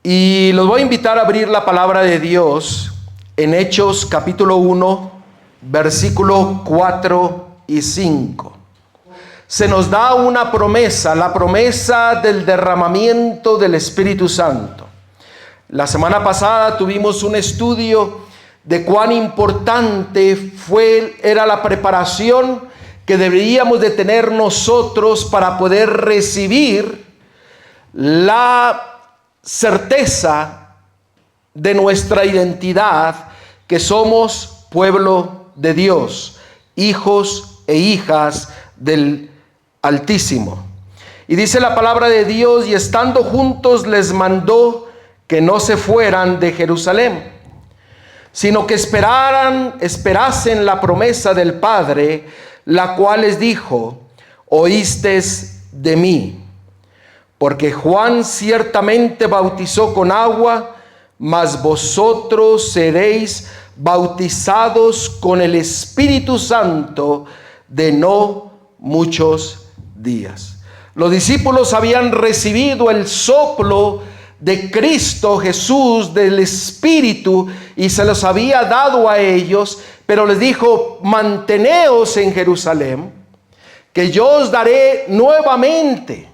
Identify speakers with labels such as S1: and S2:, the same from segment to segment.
S1: Y los voy a invitar a abrir la palabra de Dios en Hechos capítulo 1, versículo 4 y 5. Se nos da una promesa, la promesa del derramamiento del Espíritu Santo. La semana pasada tuvimos un estudio de cuán importante era la preparación que deberíamos de tener nosotros para poder recibir la certeza de nuestra identidad, que somos pueblo de Dios, hijos e hijas del Altísimo. Y dice la palabra de Dios: y estando juntos les mandó que no se fueran de Jerusalén, sino que esperasen la promesa del Padre, la cual les dijo: oísteis de mí. Porque Juan ciertamente bautizó con agua, mas vosotros seréis bautizados con el Espíritu Santo de no muchos días. Los discípulos habían recibido el soplo de Cristo Jesús, del Espíritu, y se los había dado a ellos, pero les dijo: manteneos en Jerusalén, que yo os daré nuevamente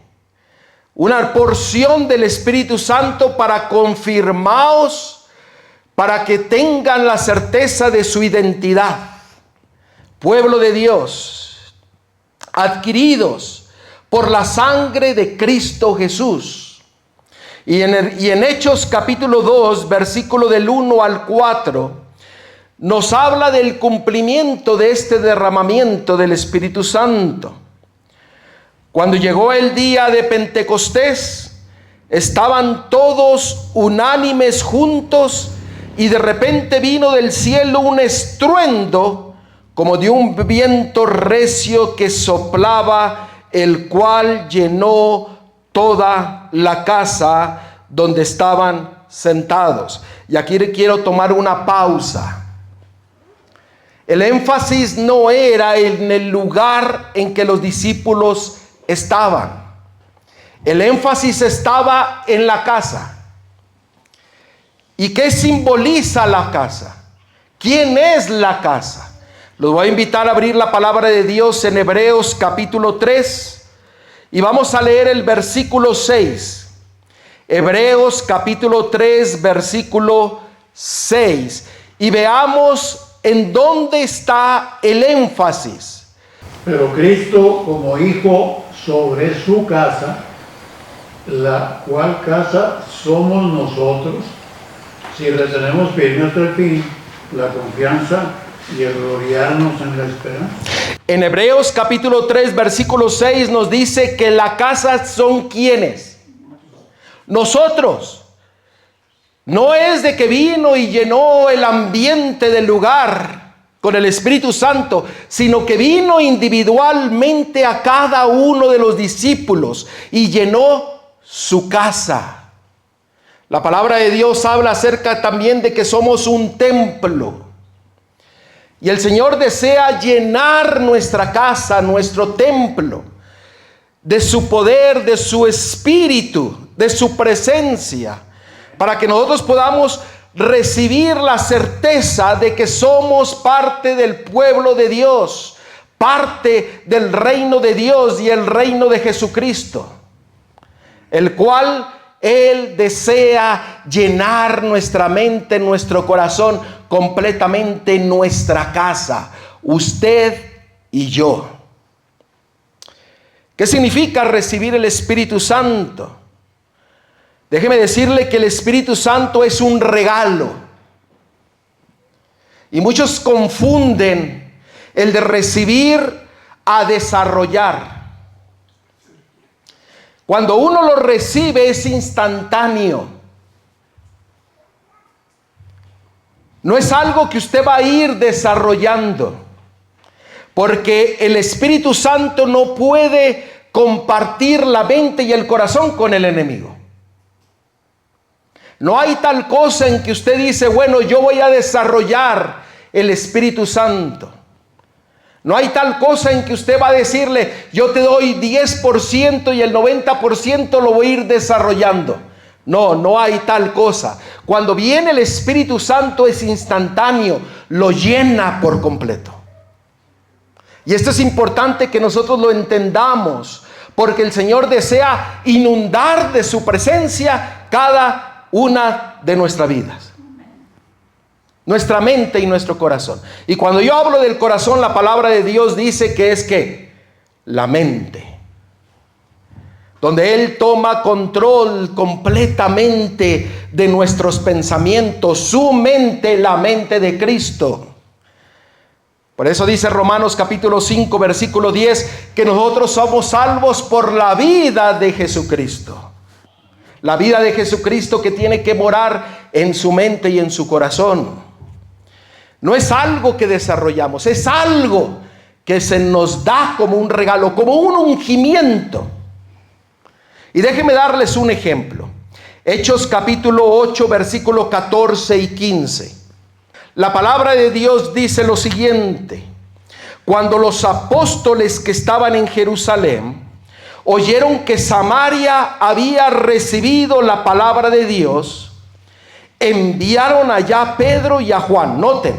S1: una porción del Espíritu Santo para confirmaos, para que tengan la certeza de su identidad. Pueblo de Dios, adquiridos por la sangre de Cristo Jesús. Y en Hechos capítulo 2, versículo del 1 al 4, nos habla del cumplimiento de este derramamiento del Espíritu Santo. Cuando llegó el día de Pentecostés, estaban todos unánimes juntos, y de repente vino del cielo un estruendo como de un viento recio que soplaba, el cual llenó toda la casa donde estaban sentados. Y aquí quiero tomar una pausa. El énfasis no era en el lugar en que los discípulos estaban. El énfasis estaba en la casa. ¿Y qué simboliza la casa? ¿Quién es la casa? Los voy a invitar a abrir la palabra de Dios en Hebreos capítulo 3 y vamos a leer el versículo 6. Hebreos capítulo 3, versículo 6. Y veamos en dónde está el énfasis.
S2: Pero Cristo como hijo sobre su casa, la cual casa somos nosotros, si retenemos firme hasta el fin la confianza y el gloriarnos en la esperanza.
S1: En Hebreos capítulo 3, versículo 6 nos dice que la casa son ¿quiénes? Nosotros. No es de que vino y llenó el ambiente del lugar con el Espíritu Santo, sino que vino individualmente a cada uno de los discípulos y llenó su casa. La palabra de Dios habla acerca también de que somos un templo. Y el Señor desea llenar nuestra casa, nuestro templo, de su poder, de su espíritu, de su presencia, para que nosotros podamos recibir la certeza de que somos parte del pueblo de Dios, parte del reino de Dios y el reino de Jesucristo, el cual Él desea llenar nuestra mente, nuestro corazón, completamente nuestra casa, usted y yo. ¿Qué significa recibir el Espíritu Santo? Déjeme decirle que el Espíritu Santo es un regalo. Y muchos confunden el de recibir a desarrollar. Cuando uno lo recibe es instantáneo. No es algo que usted va a ir desarrollando. Porque el Espíritu Santo no puede compartir la mente y el corazón con el enemigo. No hay tal cosa en que usted dice, bueno, yo voy a desarrollar el Espíritu Santo. No hay tal cosa en que usted va a decirle, yo te doy 10% y el 90% lo voy a ir desarrollando. No, no hay tal cosa. Cuando viene el Espíritu Santo es instantáneo, lo llena por completo. Y esto es importante que nosotros lo entendamos, porque el Señor desea inundar de su presencia cada una de nuestras vidas. Nuestra mente y nuestro corazón. Y cuando yo hablo del corazón, la palabra de Dios dice que es ¿qué? La mente. Donde Él toma control completamente de nuestros pensamientos. Su mente, la mente de Cristo. Por eso dice Romanos capítulo 5 versículo 10 que nosotros somos salvos por la vida de Jesucristo. La vida de Jesucristo que tiene que morar en su mente y en su corazón. No es algo que desarrollamos, es algo que se nos da como un regalo, como un ungimiento. Y déjenme darles un ejemplo. Hechos capítulo 8 versículo 14 y 15. La palabra de Dios dice lo siguiente: cuando los apóstoles que estaban en Jerusalén oyeron que Samaria había recibido la palabra de Dios, enviaron allá a Pedro y a Juan. Noten,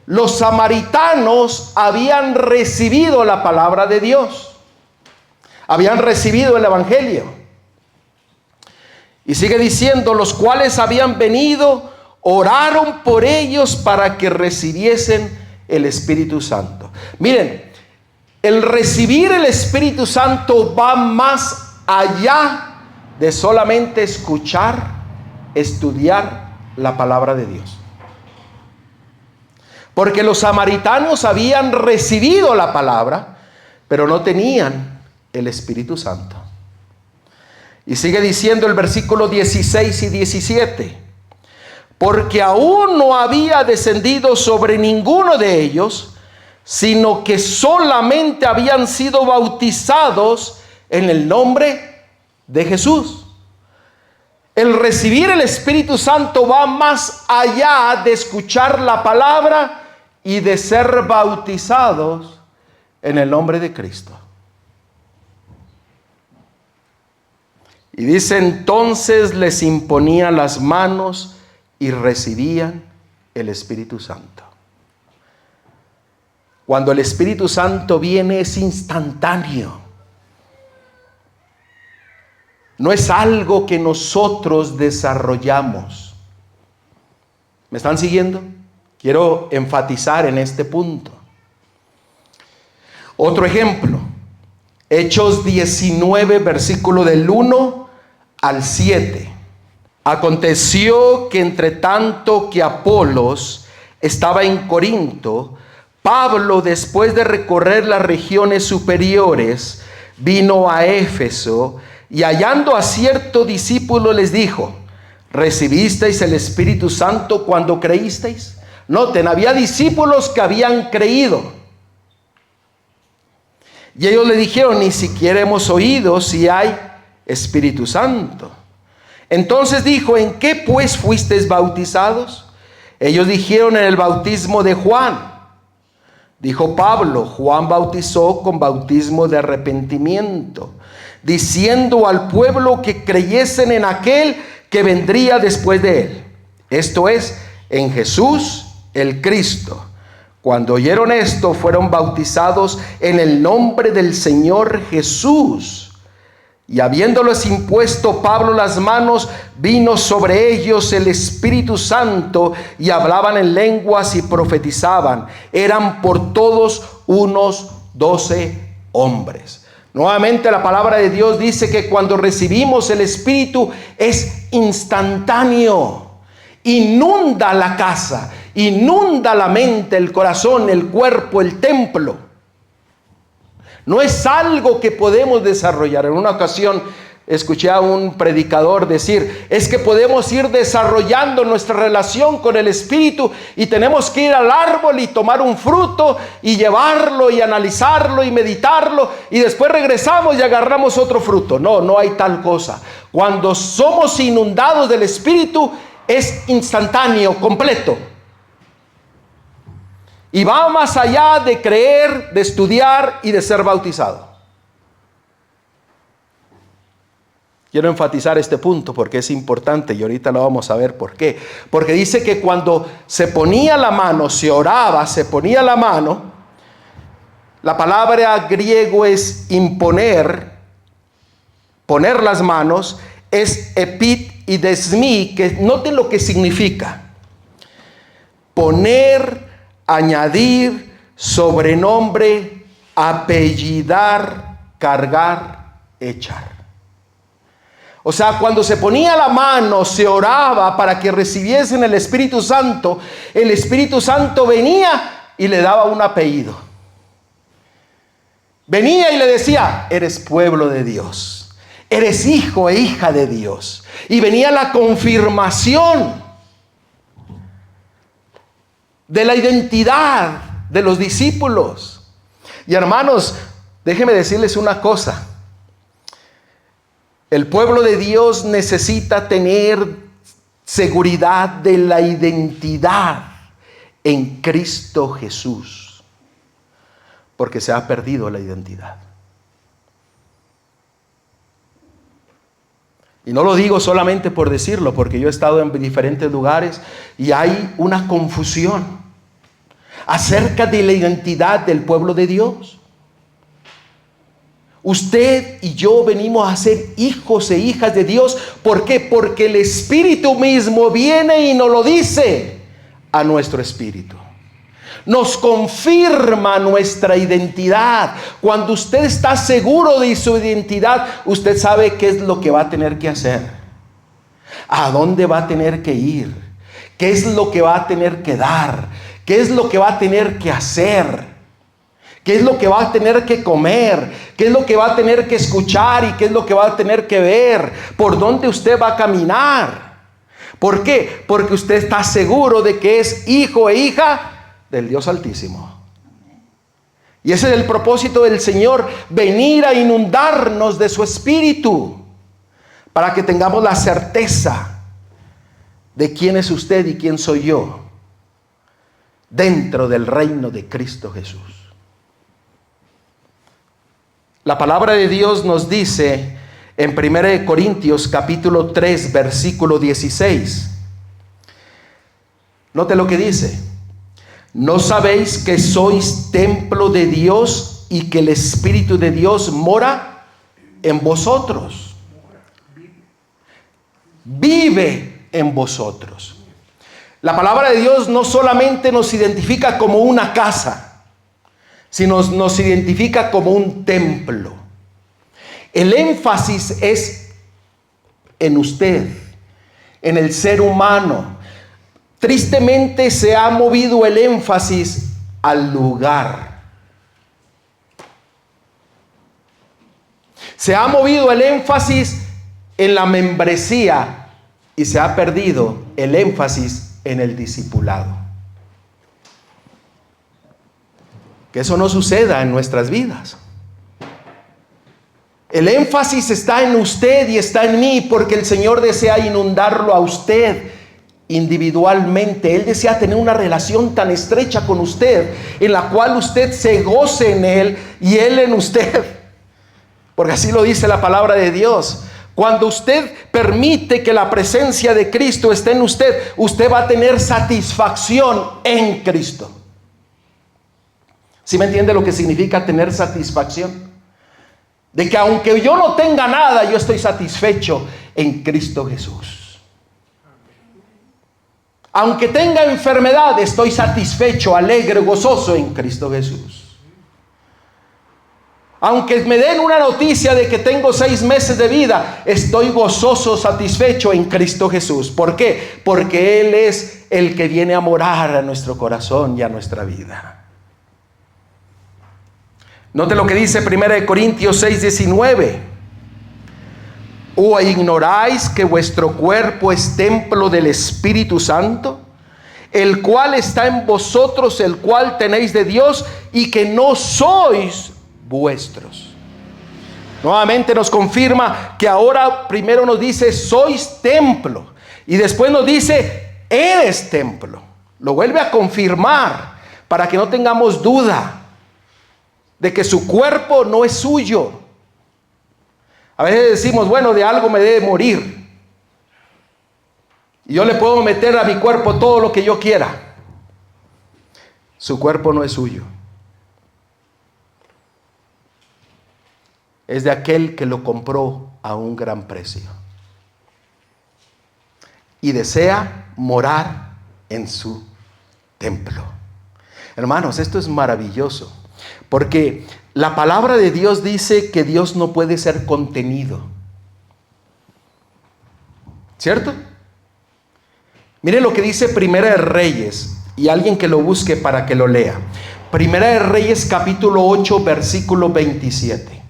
S1: los samaritanos habían recibido la palabra de Dios, habían recibido el evangelio. Y sigue diciendo, los cuales habían venido, oraron por ellos para que recibiesen el Espíritu Santo. Miren, el recibir el Espíritu Santo va más allá de solamente escuchar, estudiar la palabra de Dios. Porque los samaritanos habían recibido la palabra, pero no tenían el Espíritu Santo. Y sigue diciendo el versículo 16 y 17. Porque aún no había descendido sobre ninguno de ellos, sino que solamente habían sido bautizados en el nombre de Jesús. El recibir el Espíritu Santo va más allá de escuchar la palabra y de ser bautizados en el nombre de Cristo. Y dice, entonces les imponía las manos y recibían el Espíritu Santo. Cuando el Espíritu Santo viene es instantáneo. No es algo que nosotros desarrollamos. ¿Me están siguiendo? Quiero enfatizar en este punto. Otro ejemplo. Hechos 19, versículo del 1 al 7. Aconteció que entre tanto que Apolos estaba en Corinto, Pablo, después de recorrer las regiones superiores, vino a Éfeso y hallando a cierto discípulo les dijo, ¿recibisteis el Espíritu Santo cuando creísteis? Noten, había discípulos que habían creído. Y ellos le dijeron, ni siquiera hemos oído si hay Espíritu Santo. Entonces dijo, ¿en qué pues fuisteis bautizados? Ellos dijeron, en el bautismo de Juan. Dijo Pablo, Juan bautizó con bautismo de arrepentimiento, diciendo al pueblo que creyesen en aquel que vendría después de él. Esto es, en Jesús el Cristo. Cuando oyeron esto, fueron bautizados en el nombre del Señor Jesús. Y habiéndoles impuesto Pablo las manos, vino sobre ellos el Espíritu Santo, y hablaban en lenguas y profetizaban. Eran por todos unos 12 hombres. Nuevamente la palabra de Dios dice que cuando recibimos el Espíritu es instantáneo. Inunda la casa, inunda la mente, el corazón, el cuerpo, el templo. No es algo que podemos desarrollar. En una ocasión escuché a un predicador decir, es que podemos ir desarrollando nuestra relación con el Espíritu y tenemos que ir al árbol y tomar un fruto y llevarlo y analizarlo y meditarlo y después regresamos y agarramos otro fruto. No, no hay tal cosa. Cuando somos inundados del Espíritu es instantáneo, completo. Y va más allá de creer, de estudiar y de ser bautizado. Quiero enfatizar este punto porque es importante y ahorita lo vamos a ver por qué. Porque dice que cuando se ponía la mano, se oraba, se ponía la mano, la palabra griego es imponer, poner las manos, es epidesmi, que noten lo que significa. Poner, añadir, sobrenombre, apellidar, cargar, echar. O sea, cuando se ponía la mano, se oraba para que recibiesen el Espíritu Santo venía y le daba un apellido. Venía y le decía, eres pueblo de Dios, eres hijo e hija de Dios. Y venía la confirmación de la identidad de los discípulos. Y hermanos, déjenme decirles una cosa. El pueblo de Dios necesita tener seguridad de la identidad en Cristo Jesús, porque se ha perdido la identidad. Y no lo digo solamente por decirlo, porque yo he estado en diferentes lugares y hay una confusión acerca de la identidad del pueblo de Dios. Usted y yo venimos a ser hijos e hijas de Dios. ¿Por qué? Porque el Espíritu mismo viene y nos lo dice a nuestro espíritu. Nos confirma nuestra identidad. Cuando usted está seguro de su identidad, usted sabe qué es lo que va a tener que hacer, a dónde va a tener que ir, qué es lo que va a tener que dar, qué es lo que va a tener que hacer, qué es lo que va a tener que comer, qué es lo que va a tener que escuchar y qué es lo que va a tener que ver, por dónde usted va a caminar. ¿Por qué? Porque usted está seguro de que es hijo e hija del Dios Altísimo. Y ese es el propósito del Señor, venir a inundarnos de su Espíritu, para que tengamos la certeza de quién es usted y quién soy yo dentro del reino de Cristo Jesús. La palabra de Dios nos dice en 1 Corintios capítulo 3 versículo 16. Note lo que dice. ¿No sabéis que sois templo de Dios y que el Espíritu de Dios mora en vosotros? Vive en vosotros. La palabra de Dios no solamente nos identifica como una casa, sino nos identifica como un templo. El énfasis es en usted, en el ser humano. Tristemente se ha movido el énfasis al lugar. Se ha movido el énfasis en la membresía y se ha perdido el énfasis en el discipulado. Que eso no suceda en nuestras vidas. El énfasis está en usted y está en mí, porque el Señor desea inundarlo a usted individualmente. Él desea tener una relación tan estrecha con usted, en la cual usted se goce en Él y Él en usted. Porque así lo dice la palabra de Dios. Cuando usted permite que la presencia de Cristo esté en usted, usted va a tener satisfacción en Cristo. ¿Sí me entiende lo que significa tener satisfacción? De que aunque yo no tenga nada, yo estoy satisfecho en Cristo Jesús. Aunque tenga enfermedad, estoy satisfecho, alegre, gozoso en Cristo Jesús. Aunque me den una noticia de que tengo 6 meses de vida, estoy gozoso, satisfecho en Cristo Jesús. ¿Por qué? Porque Él es el que viene a morar a nuestro corazón y a nuestra vida. Note lo que dice 1 Corintios 6:19. ¿O ignoráis que vuestro cuerpo es templo del Espíritu Santo, el cual está en vosotros, el cual tenéis de Dios, y que no sois vuestros? Nuevamente nos confirma que ahora primero nos dice sois templo, y después nos dice eres templo. Lo vuelve a confirmar para que no tengamos duda de que su cuerpo no es suyo. A veces decimos, bueno, de algo me debe morir. Y yo le puedo meter a mi cuerpo todo lo que yo quiera. Su cuerpo no es suyo. Es de aquel que lo compró a un gran precio. Y desea morar en su templo. Hermanos, esto es maravilloso. Porque la palabra de Dios dice que Dios no puede ser contenido. ¿Cierto? Miren lo que dice Primera de Reyes. Y alguien que lo busque para que lo lea. Primera de Reyes capítulo 8 versículo 27.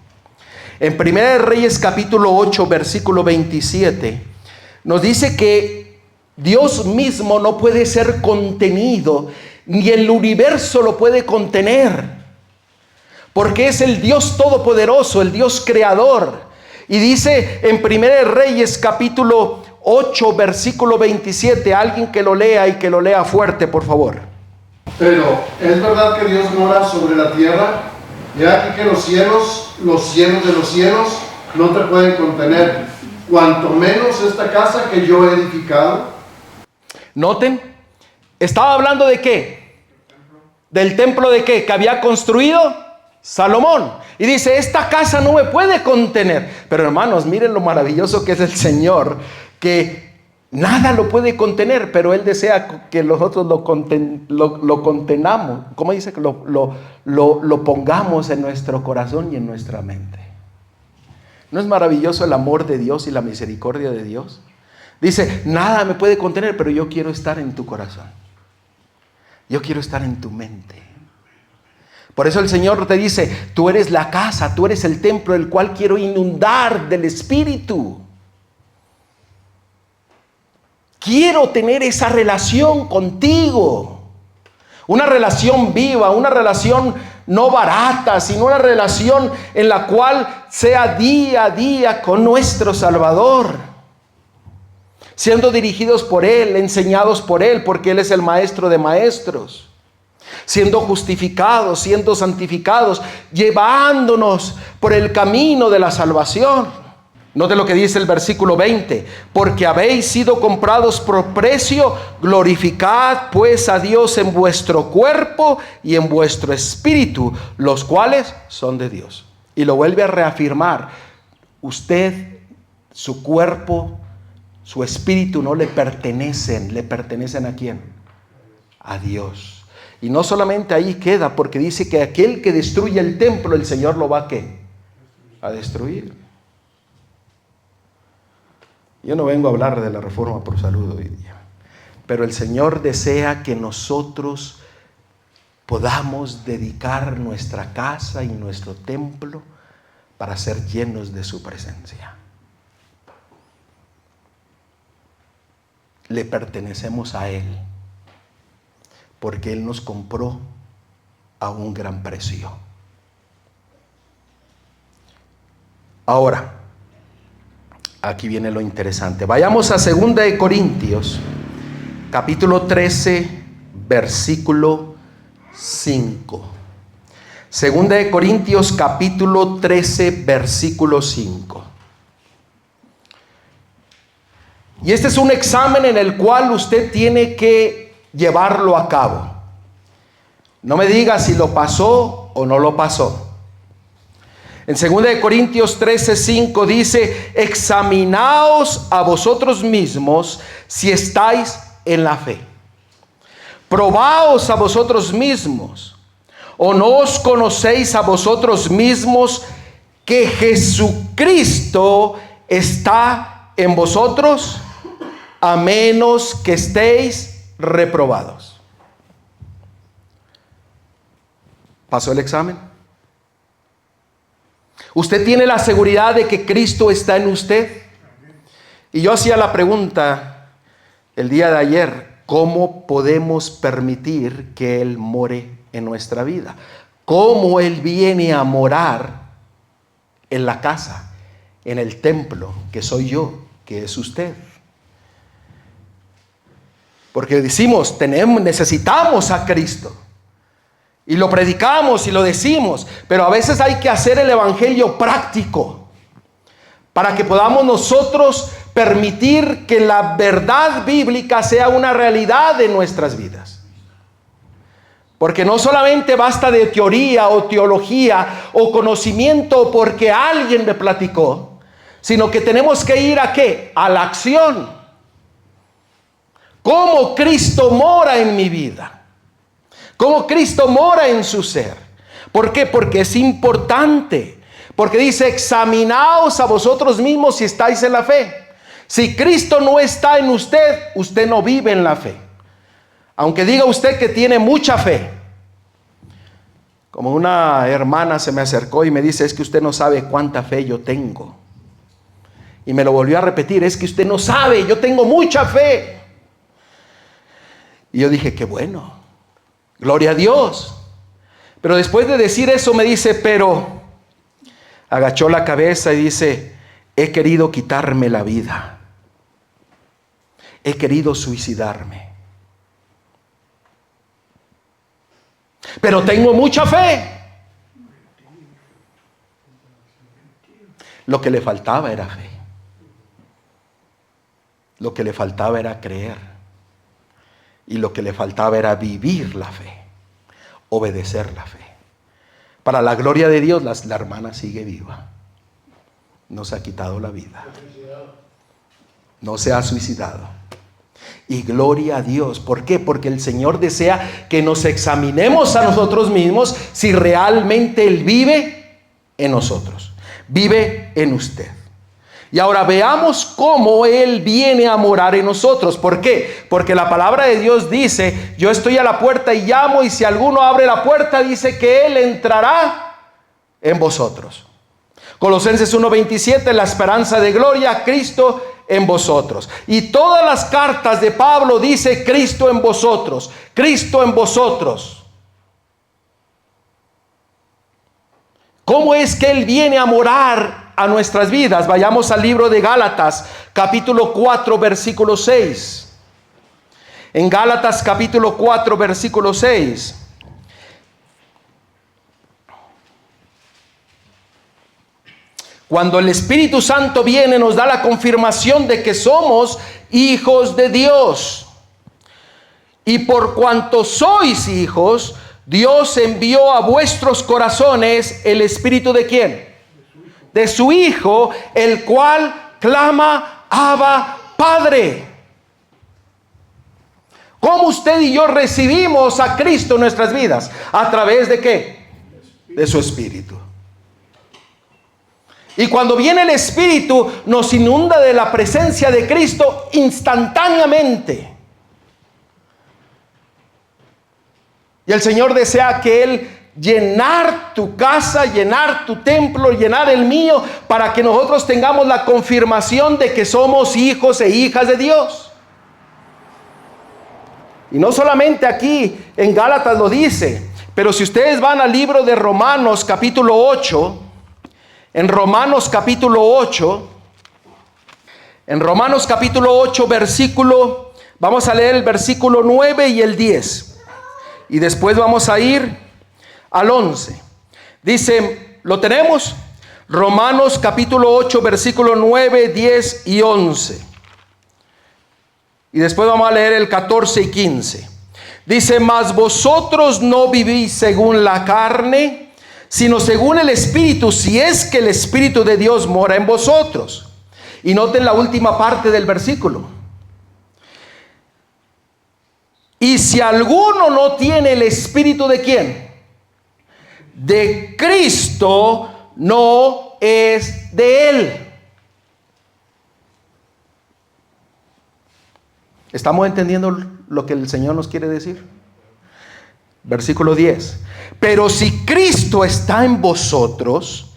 S1: En Primera de Reyes capítulo 8 versículo 27 nos dice que Dios mismo no puede ser contenido, ni el universo lo puede contener, porque es el Dios todopoderoso, el Dios creador. Y dice en Primera de Reyes capítulo 8 versículo 27, alguien que lo lea y que lo lea fuerte, por favor.
S3: Pero es verdad que Dios mora sobre la tierra, y aquí que los cielos de los cielos no te pueden contener, cuanto menos esta casa que yo he edificado.
S1: Noten, estaba hablando de qué, del templo de qué, que había construido Salomón. Y dice, esta casa no me puede contener. Pero hermanos, miren lo maravilloso que es el Señor, que nada lo puede contener, pero Él desea que nosotros lo contenamos. ¿Cómo dice? Que lo pongamos en nuestro corazón y en nuestra mente. ¿No es maravilloso el amor de Dios y la misericordia de Dios? Dice, nada me puede contener, pero yo quiero estar en tu corazón. Yo quiero estar en tu mente. Por eso el Señor te dice, tú eres la casa, tú eres el templo, el cual quiero inundar del Espíritu. Quiero tener esa relación contigo. Una relación viva, una relación no barata, sino una relación en la cual sea día a día con nuestro Salvador. Siendo dirigidos por Él, enseñados por Él, porque Él es el maestro de maestros. Siendo justificados, siendo santificados, llevándonos por el camino de la salvación. Note lo que dice el versículo 20. Porque habéis sido comprados por precio, glorificad pues a Dios en vuestro cuerpo y en vuestro espíritu, los cuales son de Dios. Y lo vuelve a reafirmar. Usted, su cuerpo, su espíritu no le pertenecen. ¿Le pertenecen a quién? A Dios. Y no solamente ahí queda, porque dice que aquel que destruye el templo, el Señor lo va ¿a qué? A destruir. Yo no vengo a hablar de la reforma por salud hoy día, pero el Señor desea que nosotros podamos dedicar nuestra casa y nuestro templo para ser llenos de su presencia. Le pertenecemos a Él, porque Él nos compró a un gran precio. Ahora, aquí viene lo interesante. Vayamos a 2 de Corintios, capítulo 13, versículo 5. 2 de Corintios, capítulo 13, versículo 5. Y este es un examen en el cual usted tiene que llevarlo a cabo. No me diga si lo pasó o no lo pasó. En 2 de Corintios 13:5 dice, examinaos a vosotros mismos si estáis en la fe. Probaos a vosotros mismos, o no os conocéis a vosotros mismos que Jesucristo está en vosotros, a menos que estéis reprobados. ¿Pasó el examen? ¿Usted tiene la seguridad de que Cristo está en usted? Y yo hacía la pregunta el día de ayer, ¿cómo podemos permitir que Él more en nuestra vida? ¿Cómo Él viene a morar en la casa, en el templo, que soy yo, que es usted? Porque decimos, necesitamos a Cristo. Y lo predicamos y lo decimos, pero a veces hay que hacer el evangelio práctico. para que podamos nosotros permitir que la verdad bíblica sea una realidad en nuestras vidas. Porque no solamente basta de teoría o teología o conocimiento porque alguien me platicó, sino que tenemos que ir ¿a qué? A la acción. Cómo Cristo mora en mi vida, cómo Cristo mora en su ser. ¿Por qué? Porque es importante. Porque dice, examinaos a vosotros mismos si estáis en la fe. Si Cristo no está en usted, usted no vive en la fe. Aunque diga usted que tiene mucha fe. Como una hermana se me acercó y me dice, es que usted no sabe cuánta fe yo tengo. Y me lo volvió a repetir, es que usted no sabe, yo tengo mucha fe. Y yo dije, qué bueno, gloria a Dios. Pero después de decir eso me dice, pero agachó la cabeza y dice, he querido quitarme la vida. He querido suicidarme. Pero tengo mucha fe. Lo que le faltaba era fe. Lo que le faltaba era creer. Y lo que le faltaba era vivir la fe. Obedecer la fe. Para la gloria de Dios, la hermana sigue viva. No se ha quitado la vida. No se ha suicidado. Y gloria a Dios. ¿Por qué? Porque el Señor desea que nos examinemos a nosotros mismos si realmente Él vive en nosotros. Vive en usted. Y ahora veamos cómo Él viene a morar en nosotros. ¿Por qué? Porque la palabra de Dios dice, yo estoy a la puerta y llamo, y si alguno abre la puerta, dice que Él entrará en vosotros. Colosenses 1:27, la esperanza de gloria, Cristo en vosotros. Y todas las cartas de Pablo dice Cristo en vosotros, Cristo en vosotros. ¿Cómo es que Él viene a morar a nuestras vidas? Vayamos al libro de Gálatas, capítulo 4, versículo 6. En Gálatas, capítulo 4, versículo 6. Cuando el Espíritu Santo viene, nos da la confirmación de que somos hijos de Dios. Y por cuanto sois hijos, Dios envió a vuestros corazones el Espíritu ¿de quién? De su Hijo, el cual clama, Abba, Padre. ¿Cómo usted y yo recibimos a Cristo en nuestras vidas? ¿A través de qué? De su Espíritu. Y cuando viene el Espíritu, nos inunda de la presencia de Cristo instantáneamente. Y el Señor desea que Él llenar tu casa, llenar tu templo, llenar el mío, para que nosotros tengamos la confirmación de que somos hijos e hijas de Dios. Y no solamente aquí en Gálatas lo dice, pero si ustedes van al libro de Romanos capítulo 8, en Romanos capítulo 8, versículo, vamos a leer el versículo 9 y el 10. Y después vamos a ir al 11. Dice, ¿lo tenemos? Romanos capítulo 8, versículo 9, 10 y 11. Y después vamos a leer el 14 y 15. Dice, mas vosotros no vivís según la carne, sino según el Espíritu, si es que el Espíritu de Dios mora en vosotros. Y noten la última parte del versículo. Y si alguno no tiene el Espíritu ¿de quién? De Cristo, no es de Él. ¿Estamos entendiendo lo que el Señor nos quiere decir? Versículo 10. Pero si Cristo está en vosotros,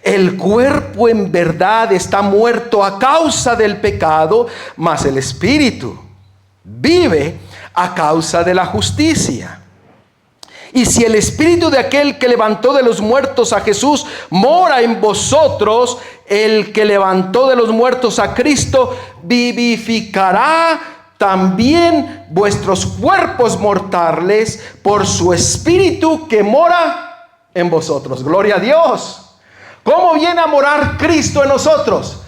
S1: el cuerpo en verdad está muerto a causa del pecado, mas el Espíritu vive a causa de la justicia. Y si el Espíritu de aquel que levantó de los muertos a Jesús mora en vosotros, el que levantó de los muertos a Cristo vivificará también vuestros cuerpos mortales por su Espíritu que mora en vosotros. Gloria a Dios. ¿Cómo viene a morar Cristo en nosotros?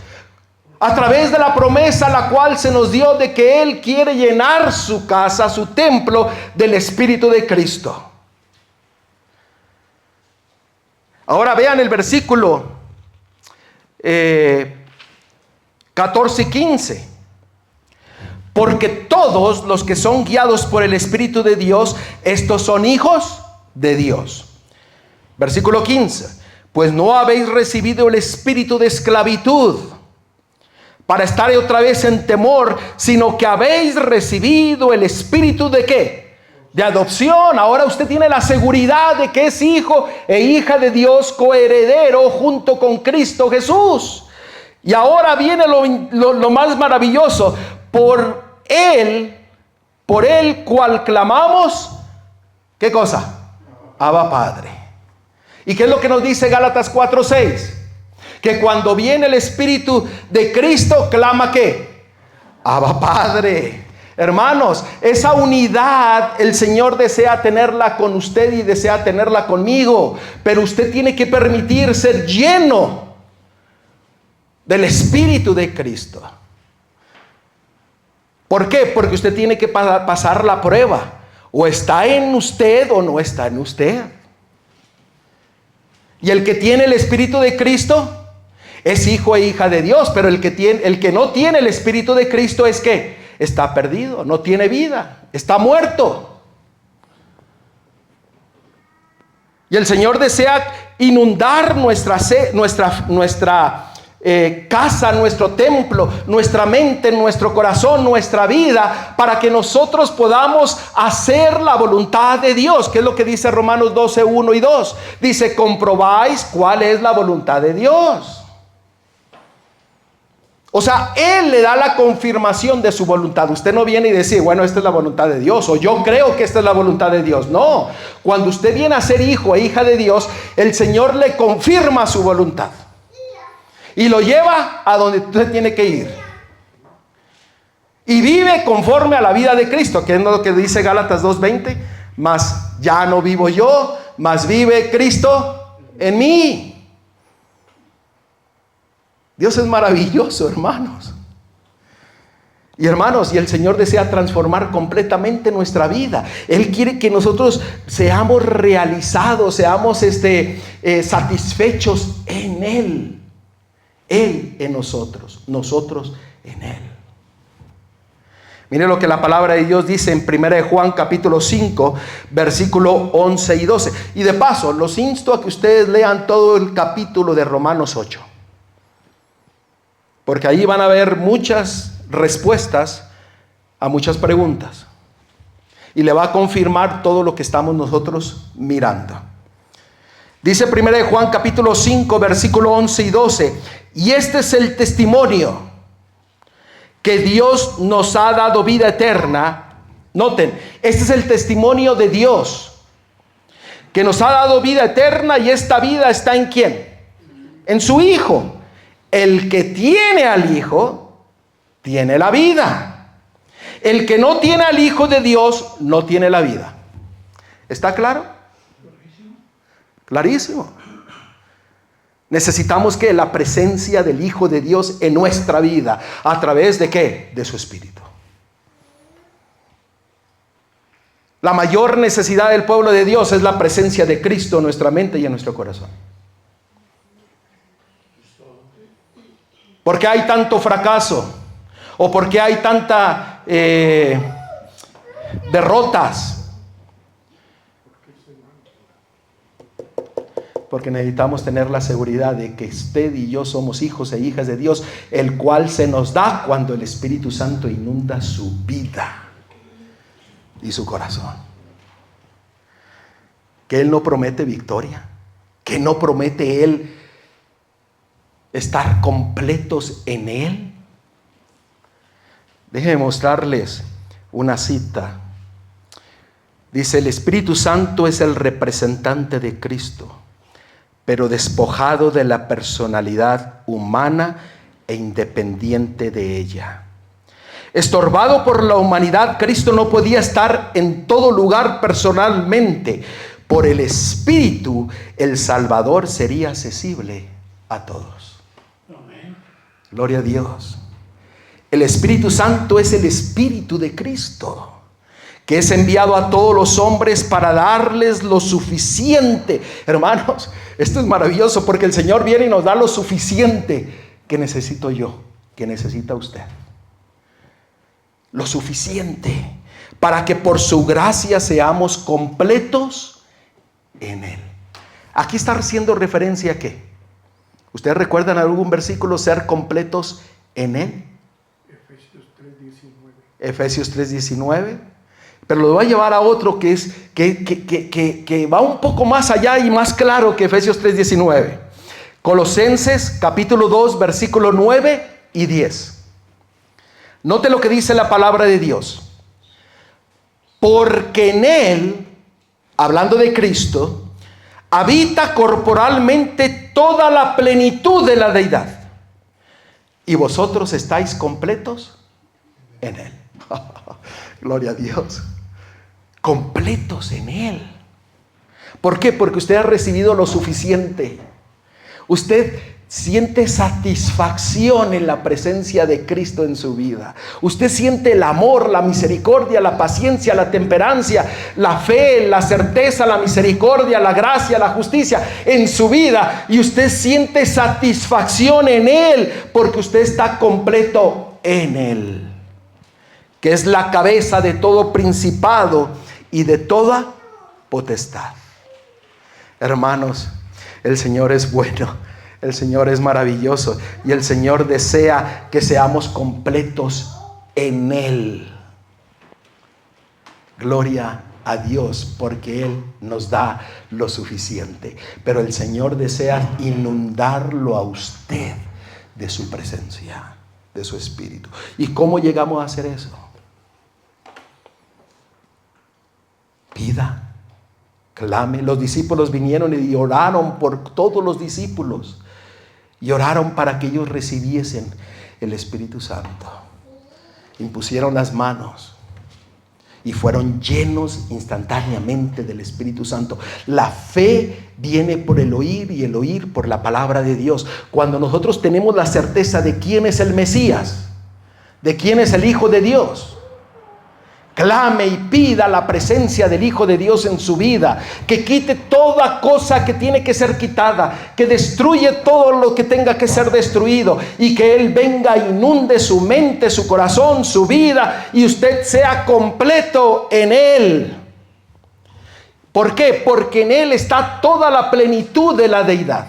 S1: a través de la promesa la cual se nos dio de que Él quiere llenar su casa, su templo, del Espíritu de Cristo. Ahora vean el versículo 14 y 15. Porque todos los que son guiados por el Espíritu de Dios, estos son hijos de Dios. Versículo 15. Pues no habéis recibido el espíritu de esclavitud para estar otra vez en temor, sino que habéis recibido el espíritu de ¿qué? De adopción. Ahora usted tiene la seguridad de que es hijo e hija de Dios, coheredero junto con Cristo Jesús. Y ahora viene lo más maravilloso. Por él cual clamamos, ¿qué cosa? Abba Padre. ¿Y qué es lo que nos dice Gálatas 4:6? Que cuando viene el Espíritu de Cristo, clama ¿qué? Abba Padre. Hermanos, esa unidad el Señor desea tenerla con usted y desea tenerla conmigo, pero usted tiene que permitir ser lleno del Espíritu de Cristo. ¿Por qué? Porque usted tiene que pasar la prueba. O está en usted o no está en usted. Y el que tiene el Espíritu de Cristo es hijo e hija de Dios. Pero el que no tiene el Espíritu de Cristo es ¿qué? Está perdido, no tiene vida, está muerto. Y el Señor desea inundar nuestra casa, nuestro templo, nuestra mente, nuestro corazón, nuestra vida, para que nosotros podamos hacer la voluntad de Dios. ¿Qué es lo que dice Romanos 12:1 y 2? Dice, comprobáis cuál es la voluntad de Dios. O sea, Él le da la confirmación de su voluntad. Usted no viene y dice, bueno, esta es la voluntad de Dios, o yo creo que esta es la voluntad de Dios. No, cuando usted viene a ser hijo e hija de Dios, el Señor le confirma su voluntad y lo lleva a donde usted tiene que ir. Y vive conforme a la vida de Cristo, que es lo que dice Gálatas 2:20. Mas ya no vivo yo, mas vive Cristo en mí. Dios es maravilloso, hermanos. Y hermanos, y el Señor desea transformar completamente nuestra vida. Él quiere que nosotros seamos realizados, seamos satisfechos en Él. Él en nosotros, nosotros en Él. Mire lo que la palabra de Dios dice en 1 Juan capítulo 5, versículo 11 y 12. Y de paso, los insto a que ustedes lean todo el capítulo de Romanos 8. Porque ahí van a ver muchas respuestas a muchas preguntas. Y le va a confirmar todo lo que estamos nosotros mirando. Dice 1 Juan capítulo 5, versículo 11 y 12. Y este es el testimonio que Dios nos ha dado vida eterna. Noten, este es el testimonio de Dios, que nos ha dado vida eterna, y esta vida está ¿en quién? En su Hijo. El que tiene al Hijo, tiene la vida. El que no tiene al Hijo de Dios, no tiene la vida. ¿Está claro? Clarísimo. Necesitamos que la presencia del Hijo de Dios en nuestra vida. ¿A través de qué? De su Espíritu. La mayor necesidad del pueblo de Dios es la presencia de Cristo en nuestra mente y en nuestro corazón. ¿Por qué hay tanto fracaso? ¿O por qué hay tanta derrotas? Porque necesitamos tener la seguridad de que usted y yo somos hijos e hijas de Dios, el cual se nos da cuando el Espíritu Santo inunda su vida y su corazón. Que Él no promete victoria, que no promete Él estar completos en Él. Déjenme mostrarles una cita. Dice, el Espíritu Santo es el representante de Cristo, pero despojado de la personalidad humana e independiente de ella. Estorbado por la humanidad, Cristo no podía estar en todo lugar personalmente. Por el Espíritu, el Salvador sería accesible a todos. Gloria a Dios. El Espíritu Santo es el Espíritu de Cristo, que es enviado a todos los hombres para darles lo suficiente. Hermanos, esto es maravilloso porque el Señor viene y nos da lo suficiente que necesito yo, que necesita usted. Lo suficiente para que por su gracia seamos completos en Él. Aquí está haciendo referencia a ¿qué? ¿Ustedes recuerdan algún versículo ser completos en Él? Efesios 3:19. Pero lo voy a llevar a otro que es que va un poco más allá y más claro que Efesios 3:19. Colosenses capítulo 2 versículo 9 y 10. Note lo que dice la palabra de Dios. Porque en Él, hablando de Cristo, habita corporalmente toda la plenitud de la deidad. Y vosotros estáis completos en Él. Gloria a Dios. Completos en Él. ¿Por qué? Porque usted ha recibido lo suficiente. Usted siente satisfacción en la presencia de Cristo en su vida. Usted siente el amor, la misericordia, la paciencia, la temperancia, la fe, la certeza, la misericordia, la gracia, la justicia en su vida. Y usted siente satisfacción en Él porque usted está completo en Él, que es la cabeza de todo principado y de toda potestad. Hermanos, el Señor es bueno. El Señor es maravilloso y el Señor desea que seamos completos en Él. Gloria a Dios porque Él nos da lo suficiente. Pero el Señor desea inundarlo a usted de su presencia, de su Espíritu. ¿Y cómo llegamos a hacer eso? Pida, clame. Los discípulos vinieron y oraron por todos los discípulos. Y oraron para que ellos recibiesen el Espíritu Santo. Impusieron las manos y fueron llenos instantáneamente del Espíritu Santo. La fe viene por el oír y el oír por la palabra de Dios. Cuando nosotros tenemos la certeza de quién es el Mesías, de quién es el Hijo de Dios, clame y pida la presencia del Hijo de Dios en su vida, que quite toda cosa que tiene que ser quitada, que destruye todo lo que tenga que ser destruido y que Él venga, inunde su mente, su corazón, su vida y usted sea completo en Él. ¿Por qué? Porque en Él está toda la plenitud de la deidad.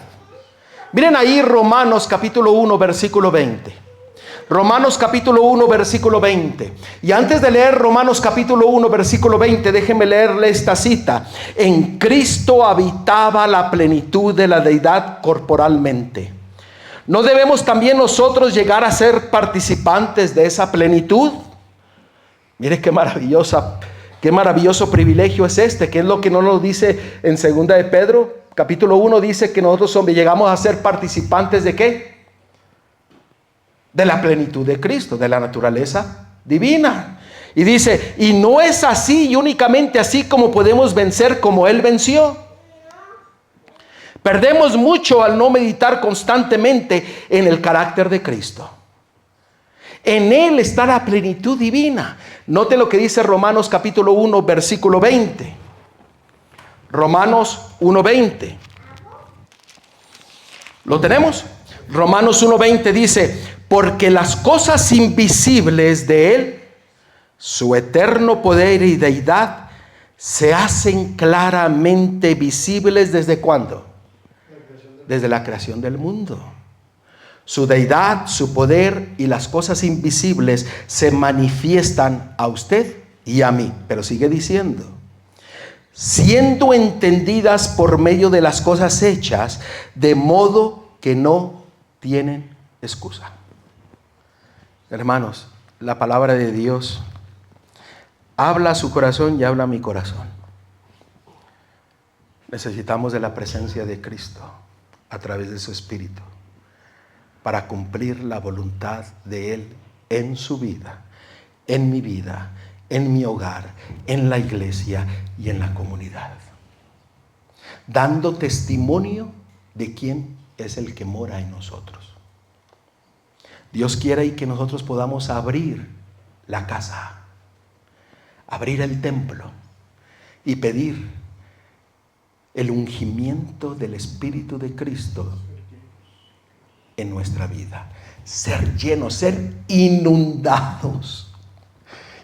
S1: Miren ahí Romanos capítulo 1 versículo 20. Romanos capítulo 1 versículo 20. Y antes de leer Romanos capítulo 1 versículo 20, déjenme leerle esta cita. En Cristo habitaba la plenitud de la deidad corporalmente. ¿No debemos también nosotros llegar a ser participantes de esa plenitud? Mire qué maravilloso privilegio es este, que es lo que no nos dice en segunda de Pedro. Capítulo 1 dice que nosotros llegamos a ser participantes ¿de qué? De la plenitud de Cristo, de la naturaleza divina. Y dice, y no es así y únicamente así como podemos vencer como Él venció. Perdemos mucho al no meditar constantemente en el carácter de Cristo. En Él está la plenitud divina. Note lo que dice Romanos capítulo 1 versículo 20. Romanos 1:20. ¿Lo tenemos? Romanos 1:20 dice, porque las cosas invisibles de Él, su eterno poder y deidad, se hacen claramente visibles ¿desde cuándo? Desde la creación del mundo. Su deidad, su poder y las cosas invisibles se manifiestan a usted y a mí. Pero sigue diciendo, siendo entendidas por medio de las cosas hechas, de modo que no tienen excusa. Hermanos, la palabra de Dios habla a su corazón y habla a mi corazón. Necesitamos de la presencia de Cristo a través de su Espíritu para cumplir la voluntad de Él en su vida, en mi vida, en mi hogar, en la iglesia y en la comunidad. Dando testimonio de quién es el que mora en nosotros. Dios quiere y que nosotros podamos abrir la casa, abrir el templo y pedir el ungimiento del Espíritu de Cristo en nuestra vida. Ser llenos, ser inundados.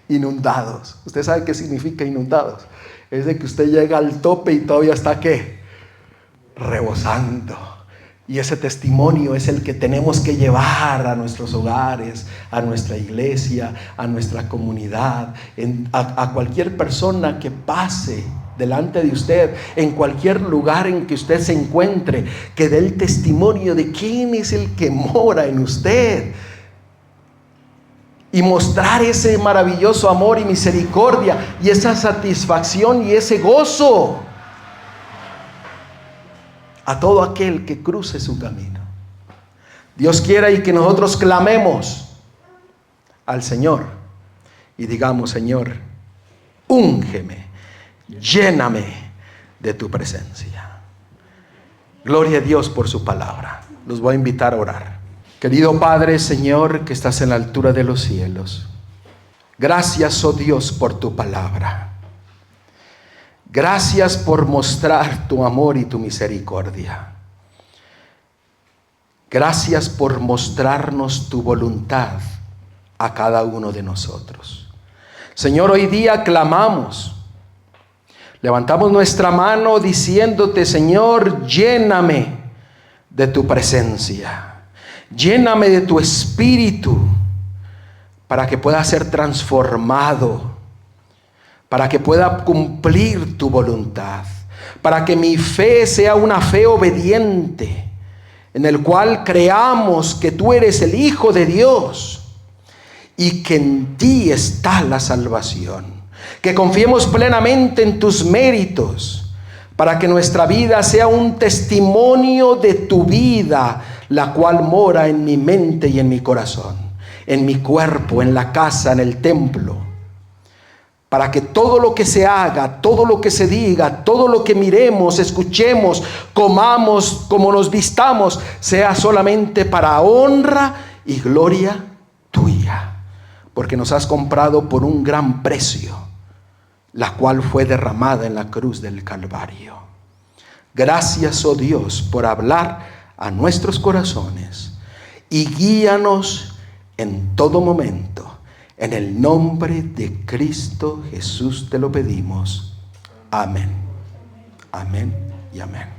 S1: Inundados. ¿Usted sabe qué significa inundados? Es de que usted llega al tope y todavía está ¿qué? Rebosando. Y ese testimonio es el que tenemos que llevar a nuestros hogares, a nuestra iglesia, a nuestra comunidad, a cualquier persona que pase delante de usted, en cualquier lugar en que usted se encuentre, que dé el testimonio de quién es el que mora en usted. Y mostrar ese maravilloso amor y misericordia y esa satisfacción y ese gozo a todo aquel que cruce su camino. Dios quiera y que nosotros clamemos al Señor y digamos: Señor, úngeme, lléname de tu presencia. Gloria a Dios por su palabra. Los voy a invitar a orar. Querido Padre, Señor, que estás en la altura de los cielos, gracias, oh Dios, por tu palabra. Gracias por mostrar tu amor y tu misericordia. Gracias por mostrarnos tu voluntad a cada uno de nosotros. Señor, hoy día clamamos, levantamos nuestra mano diciéndote: Señor, lléname de tu presencia. Lléname de tu espíritu para que pueda ser transformado, para que pueda cumplir tu voluntad, para que mi fe sea una fe obediente, en el cual creamos que tú eres el Hijo de Dios y que en ti está la salvación. Que confiemos plenamente en tus méritos, para que nuestra vida sea un testimonio de tu vida, la cual mora en mi mente y en mi corazón, en mi cuerpo, en la casa, en el templo. Para que todo lo que se haga, todo lo que se diga, todo lo que miremos, escuchemos, comamos, como nos vistamos, sea solamente para honra y gloria tuya. Porque nos has comprado por un gran precio, la cual fue derramada en la cruz del Calvario. Gracias, oh Dios, por hablar a nuestros corazones y guíanos en todo momento. En el nombre de Cristo Jesús te lo pedimos. Amén. Amén y amén.